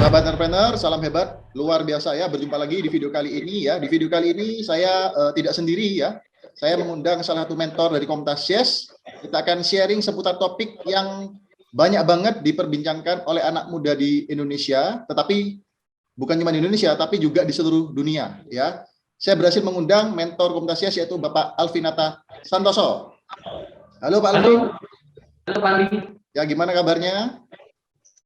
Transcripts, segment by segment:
Sahabat entrepreneur, salam hebat, luar biasa ya. Berjumpa lagi di video kali ini ya. Di video kali ini saya tidak sendiri ya. Saya mengundang salah satu mentor dari Komunitas Yes. Kita akan sharing seputar topik yang banyak banget diperbincangkan oleh anak muda di Indonesia, tetapi bukan cuma di Indonesia, tapi juga di seluruh dunia ya. Saya berhasil mengundang mentor Komunitas Yes yaitu Bapak Alvinata Santoso. Halo Pak Alvin. Halo Pak Ali. Ya, gimana kabarnya?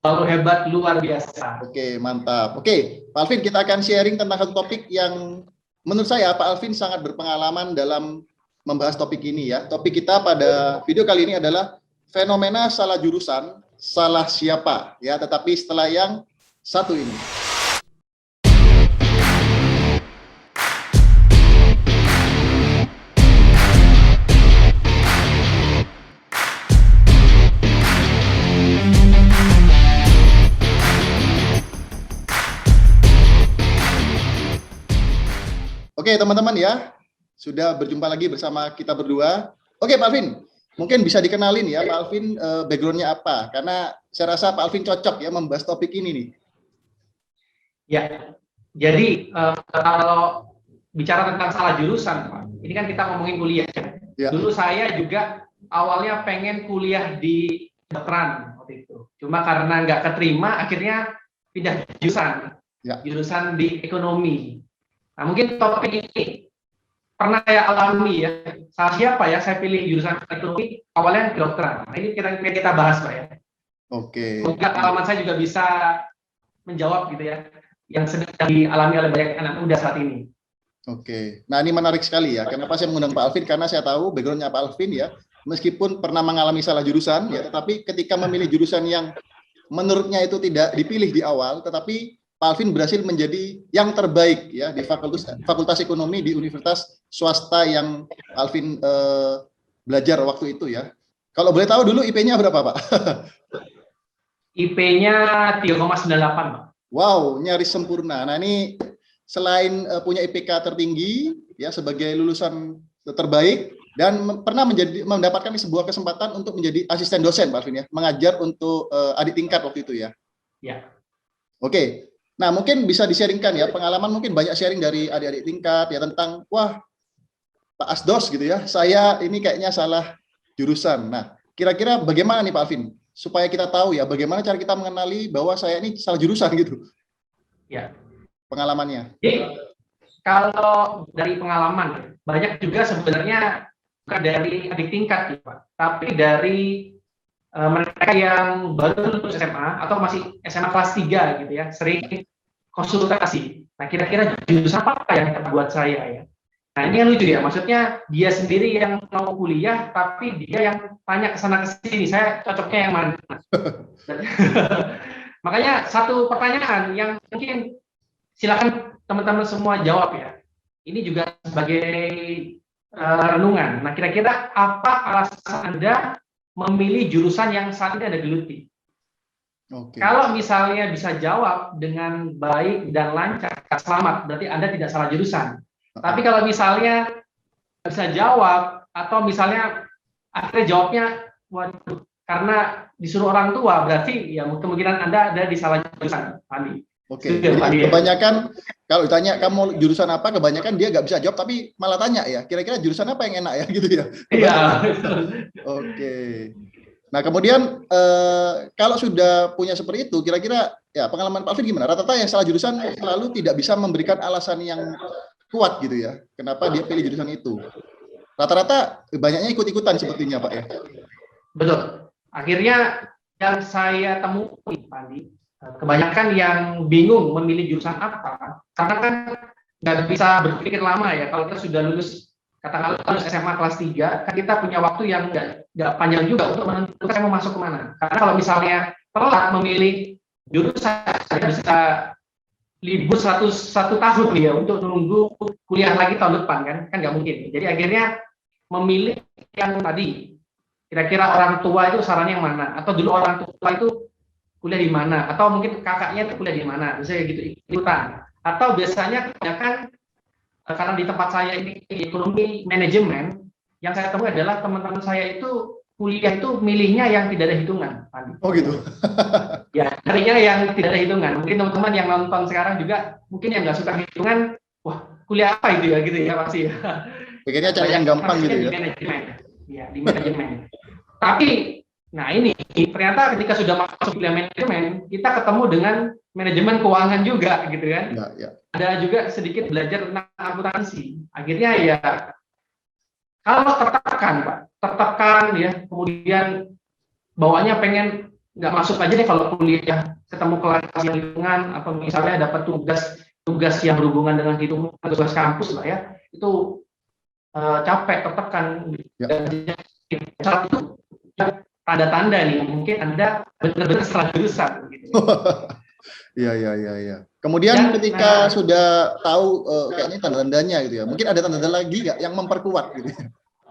Selalu hebat, luar biasa. Oke, mantap. Oke, Pak Alvin, kita akan sharing tentang satu topik yang menurut saya Pak Alvin sangat berpengalaman dalam membahas topik ini ya. Topik kita pada video kali ini adalah fenomena salah jurusan, salah siapa ya, tetapi setelah yang satu ini. Oke teman-teman ya, sudah berjumpa lagi bersama kita berdua. Oke Pak Alvin, mungkin bisa dikenalin ya Pak Alvin background-nya apa? Karena saya rasa Pak Alvin cocok ya membahas topik ini nih. Ya, jadi kalau bicara tentang salah jurusan, Pak, ini kan kita ngomongin kuliah. Ya. Dulu saya juga awalnya pengen kuliah di kedokteran waktu itu. Cuma karena nggak keterima, akhirnya pindah jurusan. Ya. Jurusan di ekonomi. Nah, mungkin topik ini pernah saya alami ya. Salah siapa ya saya pilih jurusan ekonomi awalnya kedokteran. Nah, ini kita bahas Pak ya. Oke. Mungkin pengalaman saya juga bisa menjawab gitu ya yang sedang dialami oleh banyak anak muda saat ini. Oke. Nah, ini menarik sekali ya. Kenapa saya mengundang Pak Alvin? Karena saya tahu background-nya Pak Alvin ya. Meskipun pernah mengalami salah jurusan ya, tetapi ketika memilih jurusan yang menurutnya itu tidak dipilih di awal, tetapi Pak Alvin berhasil menjadi yang terbaik ya di Fakultas Ekonomi di Universitas swasta yang Alvin belajar waktu itu ya. Kalau boleh tahu dulu IP-nya berapa Pak? IP-nya 3,98 Pak. Wow, nyaris sempurna. Nah ini selain punya IPK tertinggi ya sebagai lulusan terbaik dan pernah mendapatkan sebuah kesempatan untuk menjadi asisten dosen Pak Alvin ya, mengajar untuk adik tingkat waktu itu ya. Ya. Oke. Nah, mungkin bisa di-sharingkan ya, pengalaman mungkin banyak sharing dari adik-adik tingkat ya tentang, wah, Pak Asdos gitu ya, saya ini kayaknya salah jurusan. Nah, kira-kira bagaimana nih Pak Alvin, supaya kita tahu ya, bagaimana cara kita mengenali bahwa saya ini salah jurusan gitu? Ya. Pengalamannya. Jadi, kalau dari pengalaman, banyak juga sebenarnya bukan dari adik tingkat, Pak, tapi dari mereka yang baru lulus SMA atau masih SMA kelas 3 gitu ya, sering konsultasi. Nah, kira-kira jurusan apa yang buat saya ya? Nah, ini yang lucu ya, maksudnya dia sendiri yang mau kuliah, tapi dia yang tanya ke sana ke sini, saya cocoknya yang mana? Makanya satu pertanyaan yang mungkin silakan teman-teman semua jawab ya. Ini juga sebagai renungan. Nah, kira-kira apa alasan Anda memilih jurusan yang saat ini Anda geluti? Okay. Kalau misalnya bisa jawab dengan baik dan lancar, selamat, berarti Anda tidak salah jurusan. Tapi kalau misalnya bisa jawab, atau misalnya akhirnya jawabnya, waduh, karena disuruh orang tua, berarti ya kemungkinan Anda ada di salah jurusan, Andi. Oke, jadi kebanyakan kalau ditanya kamu jurusan apa, kebanyakan dia nggak bisa jawab, tapi malah tanya ya, kira-kira jurusan apa yang enak ya, gitu ya? Iya. Oke. Nah kemudian kalau sudah punya seperti itu, kira-kira ya pengalaman Pak Alvin gimana? Rata-rata yang salah jurusan selalu tidak bisa memberikan alasan yang kuat gitu ya, kenapa dia pilih jurusan itu. Rata-rata banyaknya ikut-ikutan sepertinya Pak ya. Betul. Akhirnya yang saya temui Pak Andi, kebanyakan yang bingung memilih jurusan apa, karena kan nggak bisa berpikir lama ya. Kalau kita sudah lulus, katakanlah lulus SMA kelas 3, kan kita punya waktu yang nggak panjang juga untuk menentukan saya mau masuk kemana. Karena kalau misalnya telat memilih jurusan, saya bisa libur 101 tahun ya untuk menunggu kuliah lagi tahun depan kan nggak mungkin. Jadi akhirnya memilih yang tadi, kira-kira orang tua itu sarannya yang mana, atau dulu orang tua itu kuliah di mana, atau mungkin kakaknya itu kuliah di mana, misalnya gitu ikutan. Atau biasanya kebanyakan karena di tempat saya ini ekonomi manajemen, yang saya temui adalah teman-teman saya itu kuliah itu milihnya yang tidak ada hitungan, Pandi. Oh gitu. Ya, carinya yang tidak ada hitungan. Mungkin teman-teman yang nonton sekarang juga, mungkin yang nggak suka hitungan, wah kuliah apa itu ya gitu ya pasti ya. Pikirnya cari yang gampang gitu Di ya. manajemen, ya di manajemen. Tapi, nah ini ternyata ketika sudah masuk kuliah manajemen, kita ketemu dengan manajemen keuangan juga gitu kan. Ya, ya. Ada juga sedikit belajar tentang akuntansi. Akhirnya ya kalau tertekan, Pak, tertekan ya, kemudian bawaannya pengen nggak masuk aja deh kalau kuliah, ketemu kelas yang lingkungan, atau misalnya dapat tugas yang berhubungan dengan hitungan, tugas kampus lah ya, itu capek, tertekan. Ya. Satu tanda-tanda nih, mungkin Anda benar-benar salah jurusan. Gitu. Iya, iya, iya, iya. Kemudian ketika sudah tahu kayaknya tanda-tandanya gitu ya, mungkin ada tanda-tanda lagi nggak yang memperkuat gitu ya.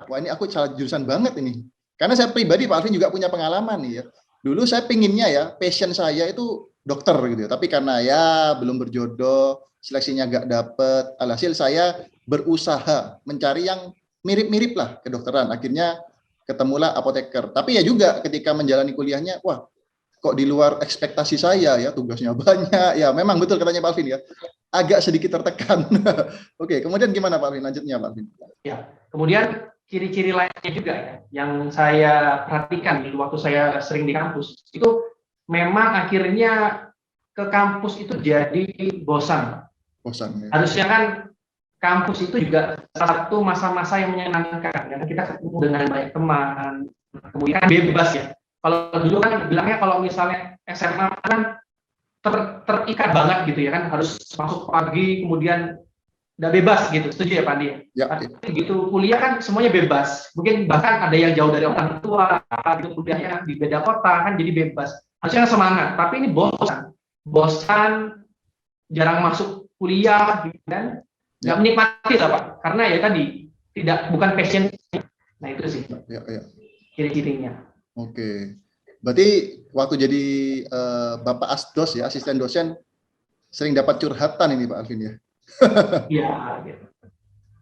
Wah ini aku salah jurusan banget ini. Karena saya pribadi, Pak Alvin juga punya pengalaman nih ya. Dulu saya pinginnya ya, passion saya itu dokter gitu ya. Tapi karena ya belum berjodoh, seleksinya nggak dapet, alhasil saya berusaha mencari yang mirip-mirip lah kedokteran. Akhirnya ketemulah apoteker. Tapi ya juga ketika menjalani kuliahnya, wah kok di luar ekspektasi saya ya, tugasnya banyak. Ya memang betul katanya Pak Alvin ya, agak sedikit tertekan. Oke, kemudian gimana Pak Alvin? Lanjutnya Pak Alvin. Ya, kemudian ciri-ciri lainnya juga ya, yang saya perhatikan di waktu saya sering di kampus, itu memang akhirnya ke kampus itu jadi bosan. Bosan ya. Harusnya kan kampus itu juga salah satu masa-masa yang menyenangkan, karena kita ketemu dengan banyak teman, kemudian bebas ya. Kalau dulu kan bilangnya kalau misalnya SMA kan terikat banget gitu ya kan, harus masuk pagi kemudian udah bebas gitu. Setuju ya Pak Andi? Ya, Tapi gitu kuliah kan semuanya bebas. Mungkin bahkan ada yang jauh dari orang tua, gitu kuliahnya di beda kota kan jadi bebas. Harusnya semangat, tapi ini bosan. Bosan, jarang masuk kuliah gitu kan. Nggak menikmati lah Pak. Karena ya tadi bukan passion. Nah itu sih. Ya, ya. Ciri-cirinya. Oke, berarti waktu jadi Bapak Asdos ya, asisten dosen, sering dapat curhatan ini Pak Alvin ya? Iya. Gitu.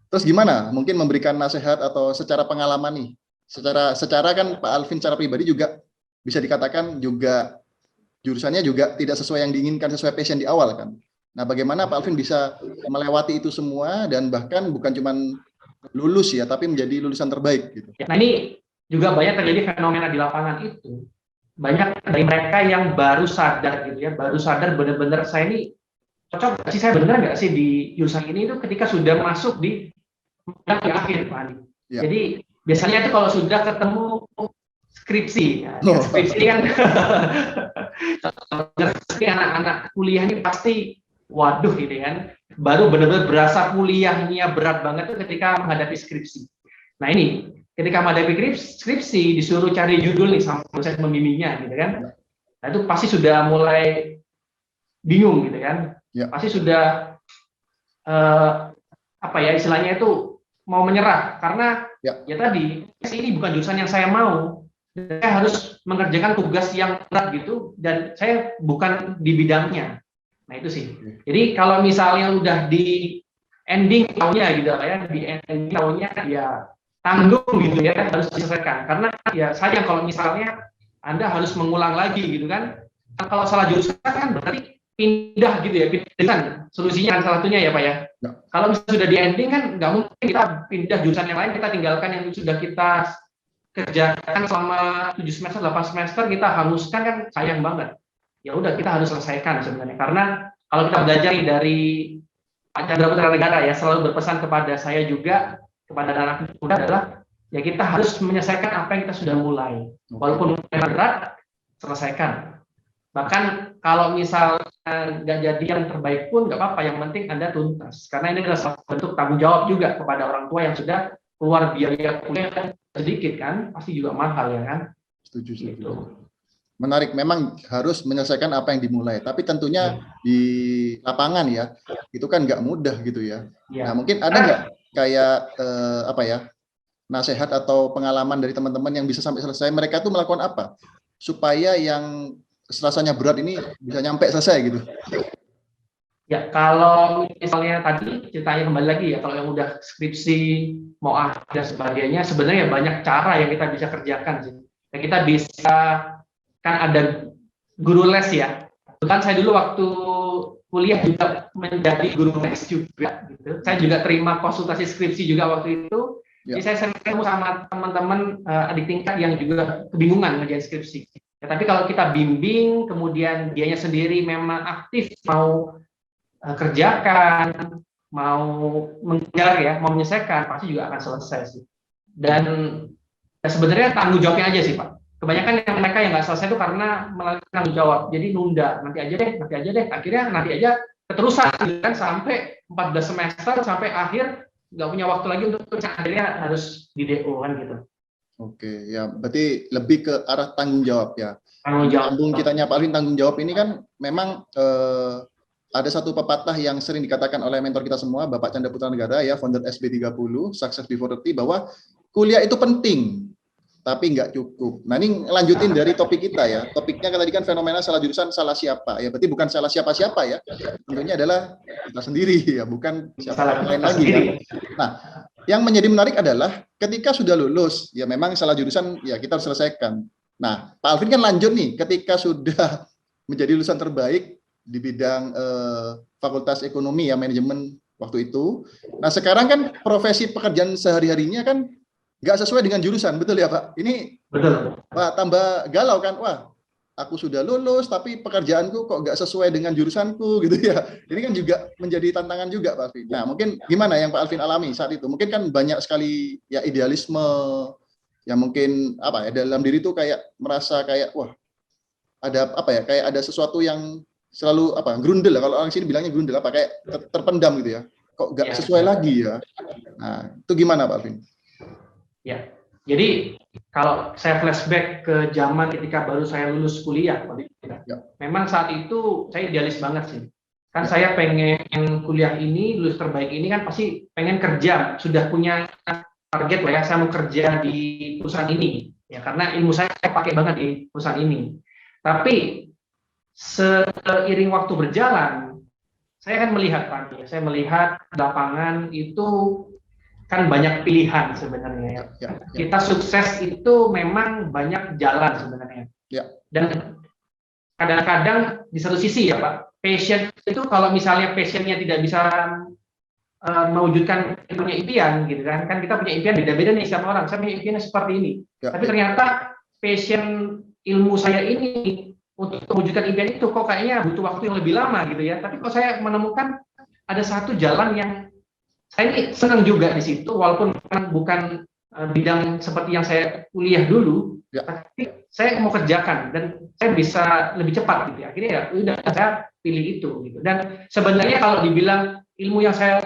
Terus gimana? Mungkin memberikan nasihat atau secara pengalaman nih? Secara kan Pak Alvin secara pribadi juga bisa dikatakan juga jurusannya juga tidak sesuai yang diinginkan, sesuai passion di awal kan? Nah, bagaimana Pak Alvin bisa melewati itu semua dan bahkan bukan cuma lulus ya, tapi menjadi lulusan terbaik gitu? Nah ini juga banyak terjadi fenomena di lapangan itu. Banyak dari mereka yang baru sadar gitu ya, baru sadar benar-benar saya ini cocok nggak sih, saya benar nggak sih di jurusan ini, itu ketika sudah masuk di yang akhir Pak Andi. Ya. Jadi biasanya itu kalau sudah ketemu skripsi, ya, skripsi kan anak-anak kuliah ini pasti waduh gitu kan, baru benar-benar berasa kuliahnya berat banget tuh ketika menghadapi skripsi. Nah ini ketika menghadapi skripsi disuruh cari judul nih sama dosen pembimbingnya gitu kan, nah itu pasti sudah mulai bingung gitu kan, ya. Pasti sudah apa ya istilahnya itu mau menyerah karena ya tadi ini bukan jurusan yang saya mau, saya harus mengerjakan tugas yang berat gitu dan saya bukan di bidangnya. Nah itu sih. Jadi kalau misalnya udah di ending tahunnya gitu ya, di ending tahunnya ya tanggung gitu ya, harus diselesaikan karena ya sayang kalau misalnya Anda harus mengulang lagi gitu kan. Kalau salah jurusan kan berarti pindah gitu ya, pindah solusinya kan salah satunya ya Pak ya. Kalau misalnya sudah di ending kan nggak mungkin kita pindah jurusan yang lain, kita tinggalkan yang sudah kita kerjakan selama 7 semester 8 semester kita hanguskan kan sayang banget. Ya udah kita harus selesaikan sebenarnya, karena kalau kita belajar dari Pak Chandra Putra Negara ya selalu berpesan kepada saya juga, kepada anak muda adalah ya kita harus menyelesaikan apa yang kita sudah mulai, walaupun berat selesaikan. Bahkan kalau misalnya nggak jadi yang terbaik pun nggak apa-apa, yang penting Anda tuntas, karena ini adalah salah satu bentuk tanggung jawab juga kepada orang tua yang sudah keluar biaya kuliah sedikit kan, pasti juga mahal ya kan. Setuju. Gitu. Menarik, memang harus menyelesaikan apa yang dimulai, tapi tentunya di lapangan ya itu kan nggak mudah gitu ya. Nah mungkin ada nggak kayak apa ya nasihat atau pengalaman dari teman-teman yang bisa sampai selesai, mereka tuh melakukan apa supaya yang rasanya berat ini bisa nyampe selesai gitu? Ya, kalau misalnya tadi ceritanya kembali lagi ya, kalau yang udah skripsi, mau akhir dan sebagainya, sebenarnya banyak cara yang kita bisa kerjakan sih. Ya, kita bisa, kan ada guru les ya. Kan saya dulu waktu kuliah juga menjadi guru les juga gitu. Saya juga terima konsultasi skripsi juga waktu itu. Jadi Ya. saya sering ketemu sama teman-teman adik tingkat yang juga kebingungan ngerjain skripsi. Ya, tapi kalau kita bimbing, kemudian dianya sendiri memang aktif mau kerjakan, mau mengejar ya, mau menyelesaikan, pasti juga akan selesai sih. Dan ya sebenarnya tanggung jawabnya aja sih Pak. Kebanyakan yang mereka yang nggak selesai itu karena melalui tanggung jawab, jadi nunda, nanti aja deh, akhirnya nanti aja keterusan kan sampai 14 semester sampai akhir nggak punya waktu lagi untuk akhirnya harus di DO kan gitu. Oke, ya berarti lebih ke arah tanggung jawab ya. Tanggung jawab. Tanggung kitanya Pak Alvin, tanggung jawab ini kan memang ada satu pepatah yang sering dikatakan oleh mentor kita semua, Bapak Chandra Putra Negara ya, founder SB30, Success Before 30, bahwa kuliah itu penting, tapi nggak cukup. Nah ini lanjutin dari topik kita ya. Topiknya kan tadi kan fenomena salah jurusan, salah siapa. Ya berarti bukan salah siapa-siapa ya. Tentunya adalah kita sendiri ya, bukan siapa orang lain lagi ya. Nah, yang menjadi menarik adalah ketika sudah lulus, ya memang salah jurusan ya kita harus selesaikan. Nah, Pak Alvin kan lanjut nih, ketika sudah menjadi lulusan terbaik di bidang Fakultas Ekonomi ya, manajemen waktu itu. Nah, sekarang kan profesi pekerjaan sehari-harinya kan nggak sesuai dengan jurusan, betul ya Pak? Ini Betul. Wah, tambah galau kan? Wah, aku sudah lulus tapi pekerjaanku kok nggak sesuai dengan jurusanku gitu ya. Ini kan juga menjadi tantangan juga Pak Alvin. Nah, mungkin gimana yang Pak Alvin alami saat itu? Mungkin kan banyak sekali ya idealisme yang mungkin apa ya dalam diri tuh kayak merasa kayak wah ada apa ya kayak ada sesuatu yang selalu apa grundel kalau orang sini bilangnya grundel apa kayak terpendam gitu ya. Kok nggak sesuai lagi ya? Nah, itu gimana Pak Alvin? Ya, jadi kalau saya flashback ke zaman ketika baru saya lulus kuliah, Ya. memang saat itu saya idealis banget sih. Kan saya pengen kuliah ini, lulus terbaik ini kan pasti pengen kerja, sudah punya target lah ya, saya mau kerja di perusahaan ini, ya karena ilmu saya pakai banget di perusahaan ini. Tapi seiring waktu berjalan, saya kan melihat Pak, saya melihat lapangan itu kan banyak pilihan sebenarnya ya. Kita sukses itu memang banyak jalan sebenarnya. Ya. Dan kadang-kadang di satu sisi ya Pak, passion itu kalau misalnya passionnya tidak bisa mewujudkan punya impian gitu kan kita punya impian beda-beda nih setiap orang. Saya punya impiannya seperti ini. Ya. Tapi ternyata passion ilmu saya ini untuk mewujudkan impian itu kok kayaknya butuh waktu yang lebih lama gitu ya. Tapi kok saya menemukan ada satu jalan yang saya ini senang juga di situ, walaupun bukan bidang seperti yang saya kuliah dulu, ya. Tapi saya mau kerjakan dan saya bisa lebih cepat gitu. Akhirnya ya udah saya pilih itu gitu. Dan sebenarnya kalau dibilang ilmu yang saya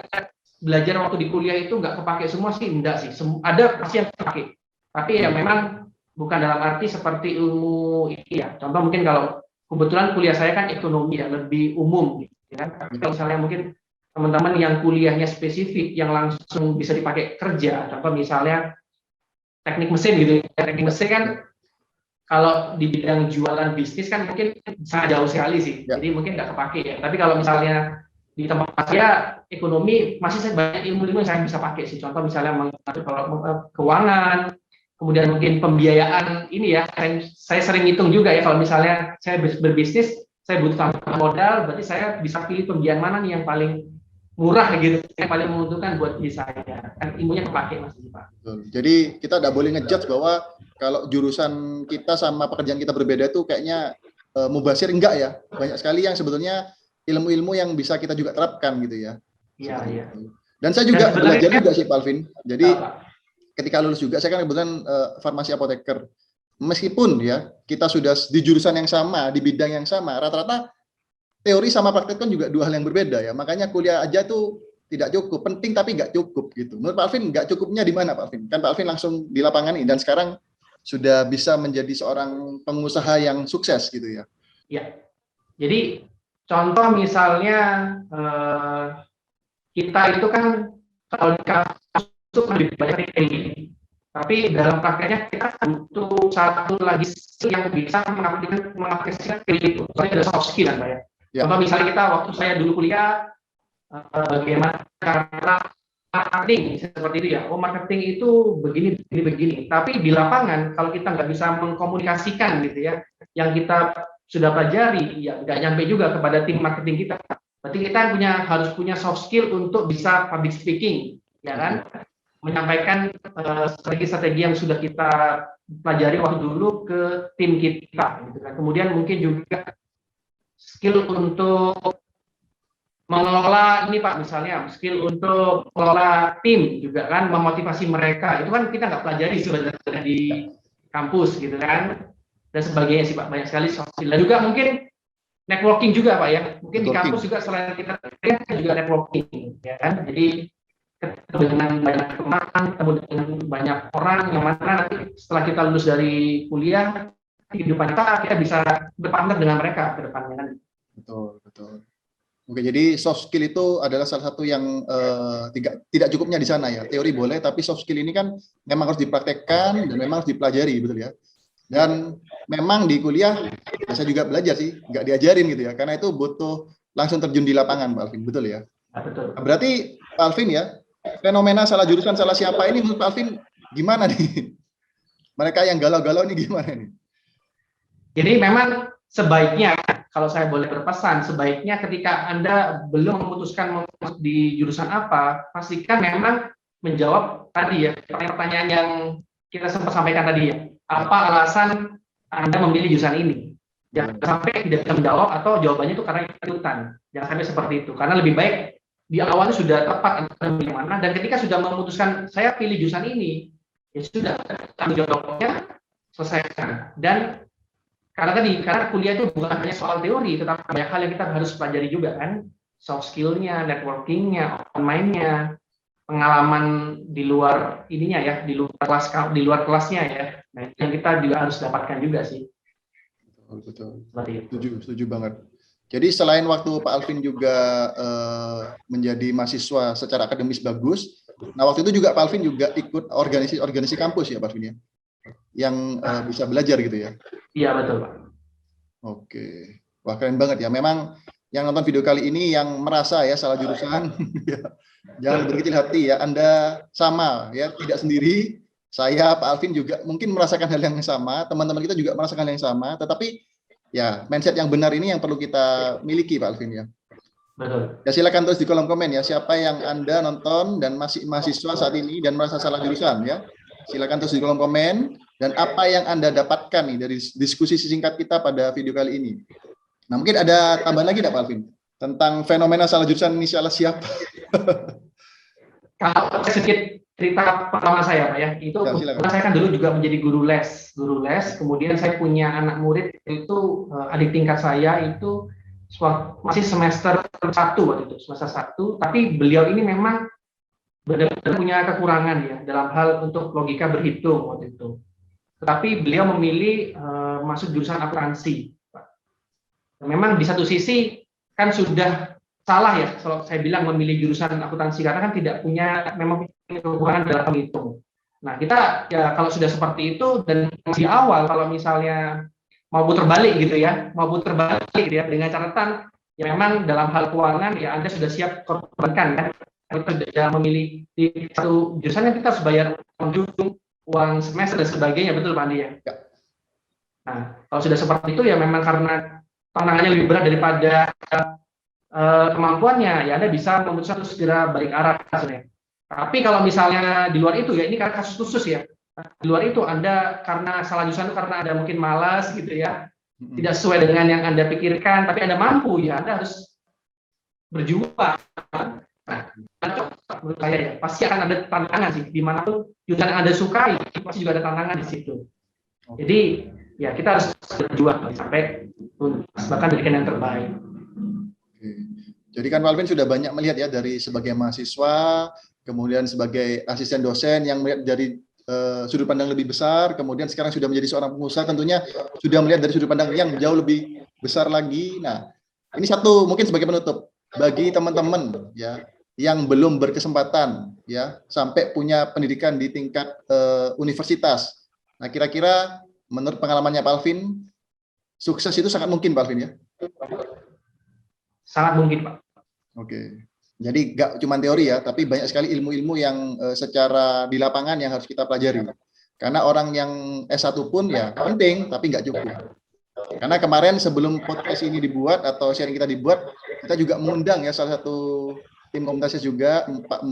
belajar waktu di kuliah itu nggak kepake semua sih, enggak sih. Ada pasti yang kepake. Tapi ya memang bukan dalam arti seperti ilmu ini ya. Contoh mungkin kalau kebetulan kuliah saya kan ekonomi ya, lebih umum gitu kan. Kalau misalnya mungkin teman-teman yang kuliahnya spesifik yang langsung bisa dipakai kerja, contoh misalnya teknik mesin gitu, teknik mesin kan kalau di bidang jualan bisnis kan mungkin sangat jauh sekali sih, jadi mungkin nggak kepake ya. Tapi kalau misalnya di tempat saya ekonomi masih banyak ilmu-ilmu yang saya bisa pakai sih, contoh misalnya mengatur keuangan, kemudian mungkin pembiayaan ini ya, saya sering hitung juga ya kalau misalnya saya berbisnis, saya butuh modal, berarti saya bisa pilih pembiayaan mana nih yang paling murah gitu, yang paling menguntungkan buat diri saya. Kan ilmunya kepake Mas Pak. Jadi kita tidak boleh ngejudge bahwa kalau jurusan kita sama pekerjaan kita berbeda itu kayaknya mubazir, enggak ya. Banyak sekali yang sebetulnya ilmu-ilmu yang bisa kita juga terapkan gitu ya. Iya, iya. Dan saya juga belajar juga sih Pak Alvin. Jadi ketika lulus juga saya kan kebetulan farmasi apoteker. Meskipun ya kita sudah di jurusan yang sama, di bidang yang sama, rata-rata teori sama praktek kan juga dua hal yang berbeda ya. Makanya kuliah aja tuh tidak cukup, penting tapi nggak cukup gitu. Menurut Pak Alvin nggak cukupnya di mana Pak Alvin? Kan Pak Alvin langsung di lapangan ini dan sekarang sudah bisa menjadi seorang pengusaha yang sukses gitu ya. Ya. Jadi contoh misalnya kita itu kan kalau di kampus itu lebih banyak teori. Tapi dalam prakteknya kita butuh satu lagi skill yang bisa mengaplikasikan teori itu. Soalnya ada soft skill kan Pak ya. Ya. Contoh misalnya kita waktu saya dulu kuliah, bagaimana cara marketing seperti itu ya. Oh, marketing itu begini, begini, begini. Tapi di lapangan kalau kita nggak bisa mengkomunikasikan gitu ya, yang kita sudah pelajari, ya nggak nyampe juga kepada tim marketing kita. Berarti kita harus punya soft skill untuk bisa public speaking, ya kan? Menyampaikan strategi-strategi yang sudah kita pelajari waktu dulu ke tim kita, gitu kan. Kemudian mungkin juga skill untuk mengelola ini Pak, misalnya skill untuk mengelola tim juga kan, memotivasi mereka, itu kan kita nggak pelajari sebenarnya di kampus gitu kan, dan sebagainya sih Pak, banyak sekali soft skill. Dan juga mungkin networking juga Pak ya, mungkin di kampus juga selain kita juga networking ya kan, jadi ketemu dengan banyak teman, ketemu dengan banyak orang yang mana nanti setelah kita lulus dari kuliah, kehidupan kita bisa berpartner dengan mereka ke depannya kan. Betul, betul. Oke, jadi soft skill itu adalah salah satu yang tidak cukupnya di sana ya. Teori boleh, tapi soft skill ini kan memang harus dipraktekkan dan memang harus dipelajari, betul ya. Dan memang di kuliah, ya saya juga belajar sih, nggak diajarin gitu ya, karena itu butuh langsung terjun di lapangan, Pak Alvin, betul ya? Betul. Berarti Pak Alvin ya, fenomena salah jurusan, salah siapa ini menurut Pak Alvin gimana nih? Mereka yang galau-galau ini gimana nih? Jadi memang sebaiknya, kalau saya boleh berpesan, sebaiknya ketika Anda belum memutuskan masuk di jurusan apa, pastikan memang menjawab tadi ya, pertanyaan yang kita sempat sampaikan tadi ya. Apa alasan Anda memilih jurusan ini? Jangan sampai tidak bisa menjawab atau jawabannya itu karena ikutan. Jangan sampai seperti itu. Karena lebih baik di awalnya sudah tepat Anda memilih mana, dan ketika sudah memutuskan saya pilih jurusan ini, ya sudah, tanggung jawabnya selesaikan. Dan karena kuliah itu bukan hanya soal teori, tetapi banyak hal yang kita harus pelajari juga kan, soft skill-nya, networking-nya, online-nya, pengalaman di luar ininya ya, di luar kelasnya ya. Nah, yang kita juga harus dapatkan juga sih. Betul. Seperti Setuju banget. Jadi selain waktu Pak Alvin juga menjadi mahasiswa secara akademis bagus, nah waktu itu juga Pak Alvin juga ikut organisasi kampus ya Pak Alvin ya, yang bisa belajar gitu ya. Iya betul Pak. Oke, wah keren banget ya. Memang yang nonton video kali ini yang merasa ya salah jurusan, jangan berkecil hati ya. Anda sama ya, tidak sendiri. Saya Pak Alvin juga mungkin merasakan hal yang sama. Teman-teman kita juga merasakan hal yang sama. Tetapi ya mindset yang benar ini yang perlu kita miliki Pak Alvin ya. Betul. Ya silakan tulis di kolom komen ya, siapa yang Anda nonton dan masih mahasiswa saat ini dan merasa salah jurusan ya. Silakan tulis di kolom komen dan apa yang Anda dapatkan nih dari diskusi singkat kita pada video kali ini. Nah, mungkin ada tambahan lagi Pak Alvin tentang fenomena salah jurusan ini salah siapa? Kalau sedikit cerita pertama saya Pak ya, itu Ya, saya kan dulu juga menjadi guru les, kemudian saya punya anak murid itu adik tingkat saya itu masih semester 1 waktu itu, semester 1, tapi beliau ini memang benar-benar punya kekurangan ya dalam hal untuk logika berhitung waktu itu. Tetapi beliau memilih masuk jurusan akuntansi. Memang di satu sisi kan sudah salah ya kalau saya bilang memilih jurusan akuntansi, karena kan tidak punya memang kekurangan dalam menghitung. Nah kita ya kalau sudah seperti itu dan di awal kalau misalnya mau putar balik gitu ya, dengan catatan ya memang dalam hal keuangan ya Anda sudah siap korbankan kan. Kita sudah memilih di satu jurusan yang kita harus bayar uang semester dan sebagainya, betul Pak Andi ya? Nah, kalau sudah seperti itu ya memang karena tantangannya lebih berat daripada kemampuannya, ya Anda bisa memutuskan untuk segera balik arah sebenarnya. Tapi kalau misalnya di luar itu ya, ini karena kasus khusus ya, di luar itu Anda karena salah jurusan itu karena Anda mungkin malas gitu ya, tidak sesuai dengan yang Anda pikirkan, tapi Anda mampu ya, Anda harus berjuang. Nah, menurut saya ya, pasti akan ada tantangan sih, dimanapun jurusan yang Anda sukai, pasti juga ada tantangan di situ. Jadi ya kita harus berjuang sampai bahkan berikan yang terbaik. Jadi kan Pak Alvin sudah banyak melihat ya dari sebagai mahasiswa, kemudian sebagai asisten dosen yang melihat dari sudut pandang lebih besar, kemudian sekarang sudah menjadi seorang pengusaha, tentunya sudah melihat dari sudut pandang yang jauh lebih besar lagi. Nah, ini satu mungkin sebagai penutup bagi teman-teman ya yang belum berkesempatan ya sampai punya pendidikan di tingkat universitas. Nah, kira-kira menurut pengalamannya Pak Alvin, sukses itu sangat mungkin Pak Alvin ya? sangat mungkin, Pak. Oke. Jadi nggak cuma teori ya, tapi banyak sekali ilmu-ilmu yang secara di lapangan yang harus kita pelajari. Karena orang yang S1 pun ya penting, tapi nggak cukup. Karena kemarin sebelum podcast ini dibuat atau sharing kita dibuat, kita juga mengundang ya salah satu tim komunitas juga,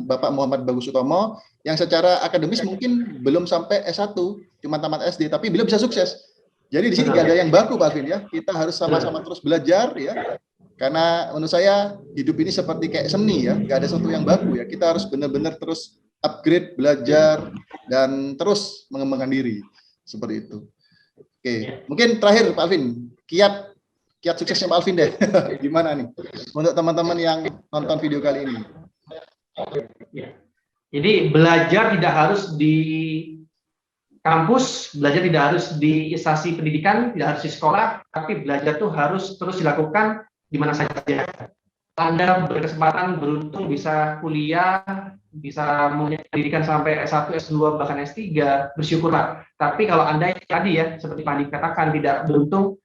Bapak Muhammad Bagus Utomo, yang secara akademis mungkin belum sampai S1, cuma tamat SD, tapi beliau bisa sukses. Jadi di sini nggak ada yang baku, Pak Alvin ya. Kita harus sama-sama terus belajar ya. Karena menurut saya hidup ini seperti kayak seni ya, nggak ada sesuatu yang baku ya. Kita harus benar-benar terus upgrade, belajar, dan terus mengembangkan diri. Seperti itu. Oke, mungkin terakhir Pak Alvin, kiat suksesnya Pak Alvin deh. Gimana nih untuk teman-teman yang nonton video kali ini? Jadi belajar tidak harus di kampus, belajar tidak harus di instansi pendidikan, tidak harus di sekolah, tapi belajar tuh harus terus dilakukan di mana saja. Anda berkesempatan beruntung bisa kuliah, bisa punya pendidikan sampai S1, S2, bahkan S3, bersyukurlah. Tapi kalau Anda tadi ya, seperti Pak Andi katakan, tidak beruntung,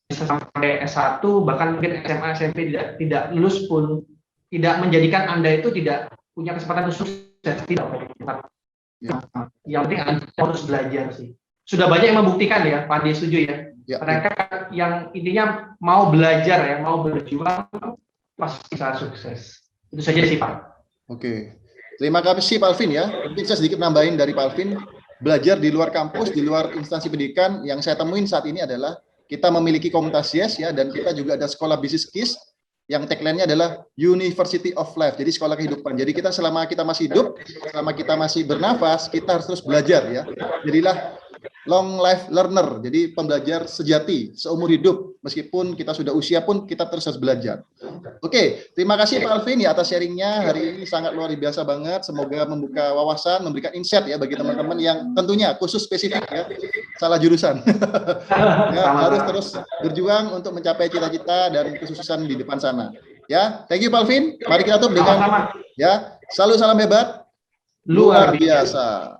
bisa sampai S1, bahkan mungkin SMA, SMP tidak lulus pun, tidak menjadikan Anda itu tidak punya kesempatan untuk sukses. Tidak. Yang penting Anda harus belajar sih. Sudah banyak yang membuktikan ya, Pak Andi setuju ya. Mereka yang intinya mau belajar ya, mau berjuang, pasti bisa sukses. Itu saja sih Pak. Oke, terima kasih Pak Alvin ya. Mungkin saya sedikit nambahin dari Pak Alvin, belajar di luar kampus, di luar instansi pendidikan, yang saya temuin saat ini adalah kita memiliki komunitas YES ya, dan kita juga ada sekolah bisnis KIS, yang tagline-nya adalah University of Life, jadi sekolah kehidupan. Jadi kita selama kita masih hidup, selama kita masih bernafas, kita harus terus belajar ya. Jadilah long life learner, jadi pembelajar sejati seumur hidup, meskipun kita sudah usia pun kita terus harus belajar. Oke, terima kasih Pak Alvin ya atas sharingnya hari ini, sangat luar biasa banget. Semoga membuka wawasan, memberikan insight ya bagi teman-teman yang tentunya khusus spesifik ya, salah jurusan. Ya, harus terus berjuang untuk mencapai cita-cita dan kesuksesan di depan sana. Ya, thank you Pak Alvin. Mari kita tutup dengan ya, selalu salam hebat, luar biasa.